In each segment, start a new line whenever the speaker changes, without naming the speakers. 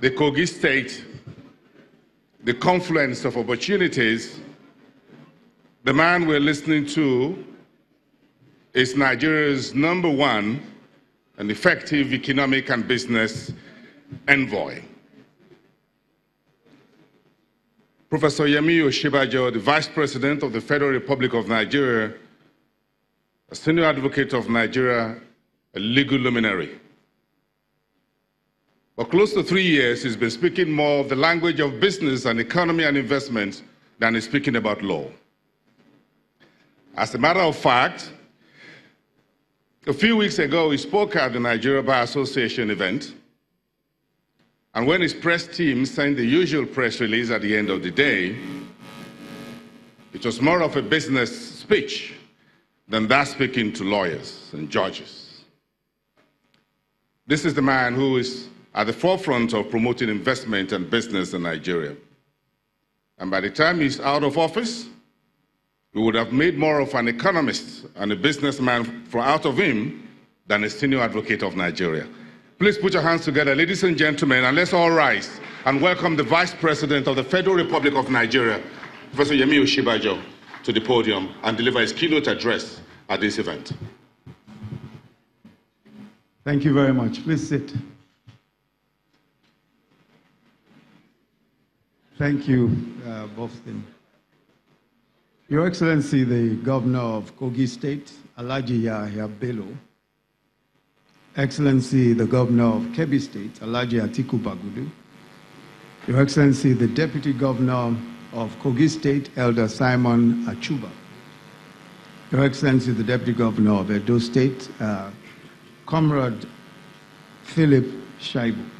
the Kogi State, the confluence of opportunities, the man we're listening to is Nigeria's #1 and effective economic and business envoy. Professor Yemi Osinbajo, the Vice President of the Federal Republic of Nigeria, a senior advocate of Nigeria, a legal luminary. For close to 3 years, he's been speaking more of the language of business and economy and investment than he's speaking about law. As a matter of fact, a few weeks ago, he spoke at the Nigeria Bar Association event, and when his press team sent the usual press release at the end of the day, it was more of a business speech than that speaking to lawyers and judges. This is the man who is at the forefront of promoting investment and business in Nigeria. And by the time he's out of office, we would have made more of an economist and a businessman out of him than a senior advocate of Nigeria. Please put your hands together, ladies and gentlemen, and let's all rise and welcome the Vice President of the Federal Republic of Nigeria, Professor Yemi Osinbajo, to the podium and deliver his keynote address at this event.
Thank you very much. Please sit. Thank you, Boston. Your Excellency, the Governor of Kogi State, Alhaji Yahya Bello, Excellency, the Governor of Kebbi State, Alhaji Atiku Bagudu, Your Excellency, the Deputy Governor of Kogi State, Elder Simon Achuba, Your Excellency, the Deputy Governor of Edo State, Comrade Philip Shaibu,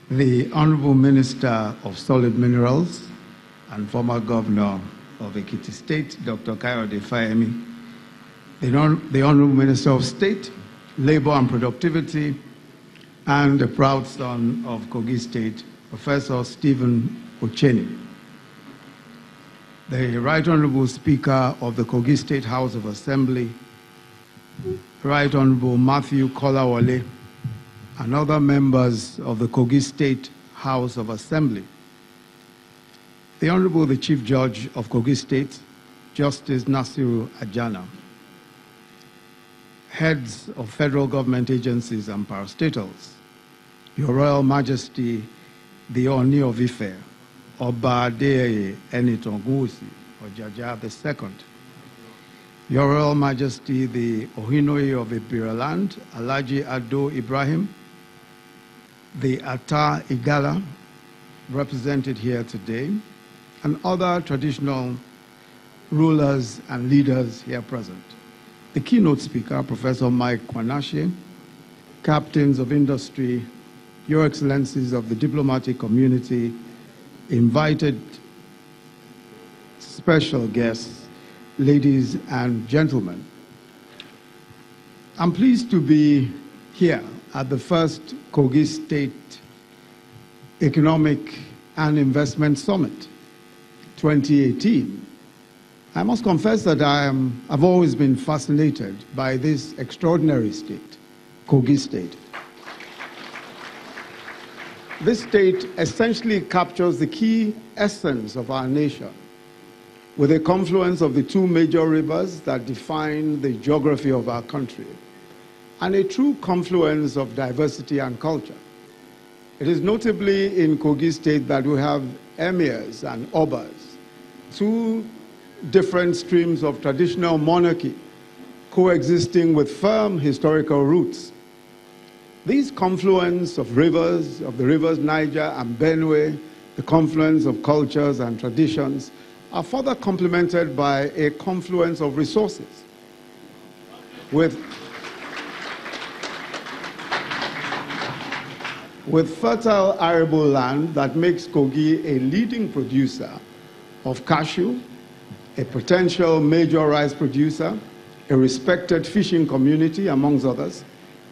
the Honorable Minister of Solid Minerals and former Governor of Ekiti State, Dr. Kayode Fayemi, the Honorable Minister of State, Labor and Productivity, and the proud son of Kogi State, Professor Stephen Ocheni, the Right Honorable Speaker of the Kogi State House of Assembly, Right Honorable Matthew Kolawole, and other members of the Kogi State House of Assembly, the Honorable the Chief Judge of Kogi State, Justice Nasiru Ajana, heads of federal government agencies and parastatals, Your Royal Majesty, the Oni of Ife, Oba Adeyeye Enitongusi, Ojaja II, Your Royal Majesty, the Ohinoyi of Ibiraland, Alhaji Ado Ibrahim, the Ata Igala, represented here today, and other traditional rulers and leaders here present. The keynote speaker, Professor Mike Kwanache, captains of industry, Your Excellencies of the diplomatic community, invited special guests, ladies and gentlemen. I'm pleased to be here at the first Kogi State Economic and Investment Summit 2018. I must confess that I've always been fascinated by this extraordinary state, Kogi State. This state essentially captures the key essence of our nation, with a confluence of the two major rivers that define the geography of our country, and a true confluence of diversity and culture. It is notably in Kogi State that we have emirs and obas, two different streams of traditional monarchy coexisting with firm historical roots. These confluence of rivers, of the rivers Niger and Benue, the confluence of cultures and traditions, are further complemented by a confluence of resources with fertile arable land that makes Kogi a leading producer of cashew, a potential major rice producer, a respected fishing community, amongst others,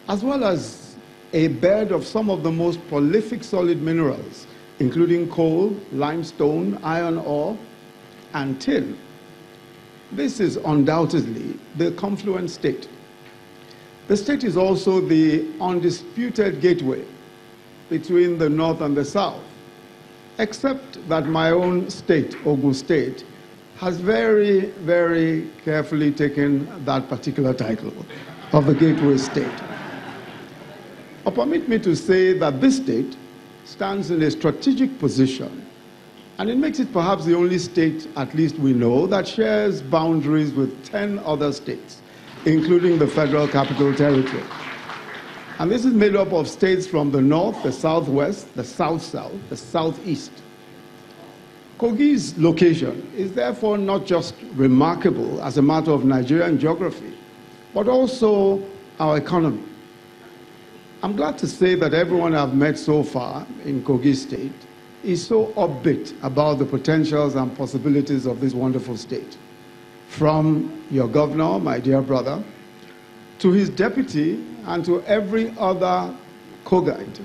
as well as a bed of some of the most prolific solid minerals, including coal, limestone, iron ore, and tin. This is undoubtedly the confluent state. The state is also the undisputed gateway between the North and the South, except that my own state, Ogun State, has very, very carefully taken that particular title of the Gateway State. Permit me to say that this state stands in a strategic position, and it makes it perhaps the only state, at least we know, that shares boundaries with 10 other states, including the Federal Capital Territory. And this is made up of states from the north, the southwest, the south-south, the southeast. Kogi's location is therefore not just remarkable as a matter of Nigerian geography, but also our economy. I'm glad to say that everyone I've met so far in Kogi State is so upbeat about the potentials and possibilities of this wonderful state. From your governor, my dear brother, to his deputy, and to every other Kogite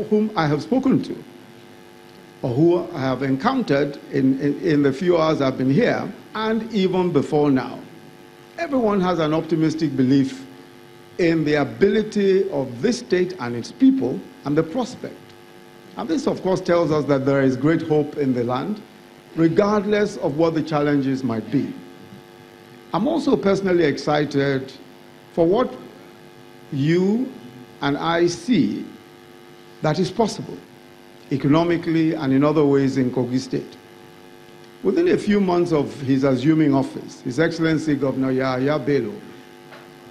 whom I have spoken to, or who I have encountered in the few hours I've been here, and even before now. Everyone has an optimistic belief in the ability of this state and its people and the prospect. And this, of course, tells us that there is great hope in the land, regardless of what the challenges might be. I'm also personally excited for what you and I see that is possible, economically and in other ways in Kogi State. Within a few months of his assuming office, His Excellency Governor Yahaya Bello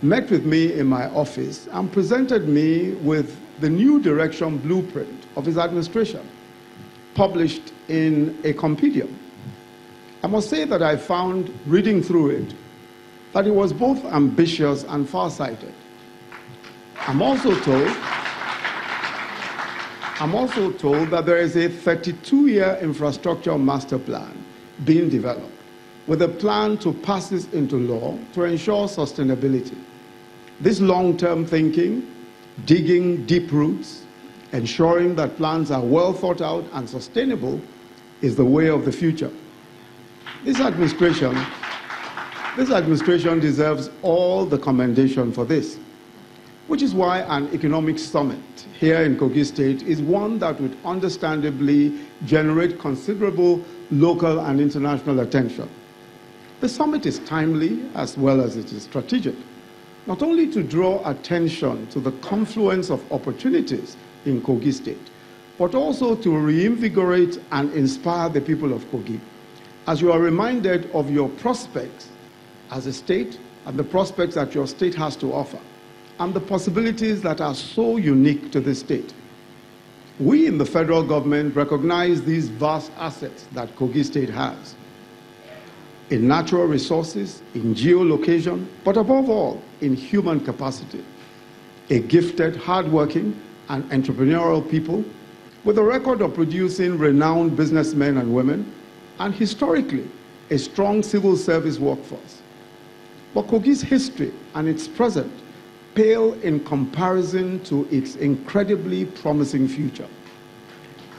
met with me in my office and presented me with the new direction blueprint of his administration, published in a compendium. I must say that I found, reading through it, that it was both ambitious and far-sighted. I'm also told that there is a 32-year infrastructure master plan being developed with a plan to pass this into law to ensure sustainability. This long-term thinking, digging deep roots, ensuring that plans are well thought out and sustainable is the way of the future. This administration deserves all the commendation for this, which is why an economic summit here in Kogi State is one that would understandably generate considerable local and international attention. The summit is timely as well as it is strategic, not only to draw attention to the confluence of opportunities in Kogi State, but also to reinvigorate and inspire the people of Kogi, as you are reminded of your prospects as a state and the prospects that your state has to offer, and the possibilities that are so unique to this state. We in the federal government recognize these vast assets that Kogi State has in natural resources, in geolocation, but above all, in human capacity. A gifted, hardworking, and entrepreneurial people with a record of producing renowned businessmen and women, and historically, a strong civil service workforce. But Kogi's history and its present pale in comparison to its incredibly promising future,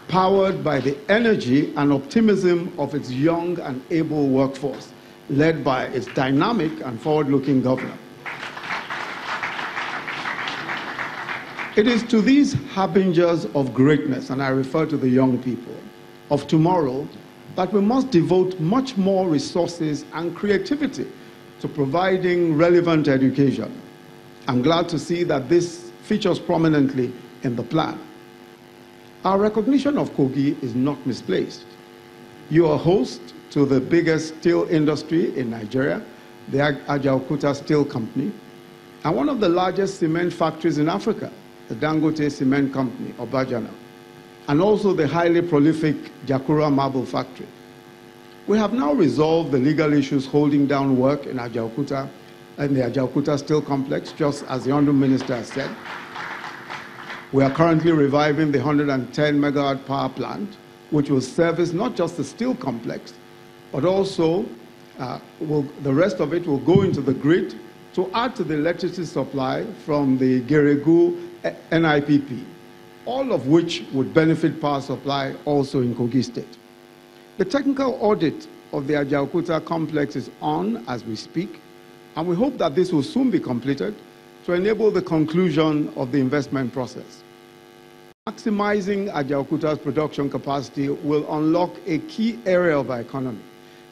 powered by the energy and optimism of its young and able workforce, led by its dynamic and forward-looking governor. It is to these harbingers of greatness, and I refer to the young people, of tomorrow, that we must devote much more resources and creativity to providing relevant education. I'm glad to see that this features prominently in the plan. Our recognition of Kogi is not misplaced. You are host to the biggest steel industry in Nigeria, the Ajaokuta Steel Company, and one of the largest cement factories in Africa, the Dangote Cement Company, Obajana, and also the highly prolific Jakura Marble Factory. We have now resolved the legal issues holding down work in Ajaokuta and the Ajaokuta Steel Complex, just as the Honorable Minister has said. We are currently reviving the 110 megawatt power plant, which will service not just the steel complex, but also the rest of it will go into the grid to add to the electricity supply from the Geregu NIPP, all of which would benefit power supply also in Kogi State. The technical audit of the Ajaokuta complex is on as we speak, and we hope that this will soon be completed to enable the conclusion of the investment process. Maximizing Ajaokuta's production capacity will unlock a key area of our economy.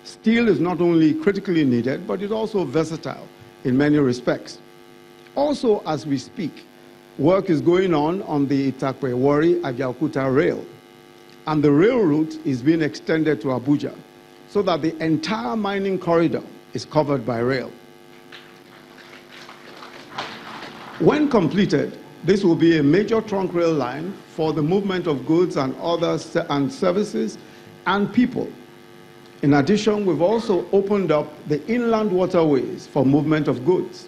Steel is not only critically needed, but it's also versatile in many respects. Also, as we speak, work is going on the Itakpe-Warri-Ajaokuta rail, and the rail route is being extended to Abuja so that the entire mining corridor is covered by rail. When completed, this will be a major trunk rail line for the movement of goods and other services and people. In addition, we've also opened up the inland waterways for movement of goods.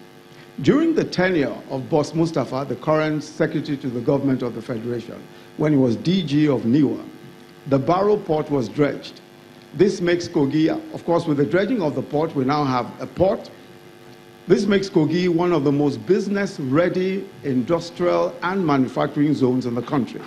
During the tenure of Boss Mustafa, the current secretary to the government of the Federation, when he was DG of NIWA, the Barrow port was dredged. This makes Kogi, of course, with the dredging of the port, we now have a port. This makes Kogi one of the most business-ready industrial and manufacturing zones in the country.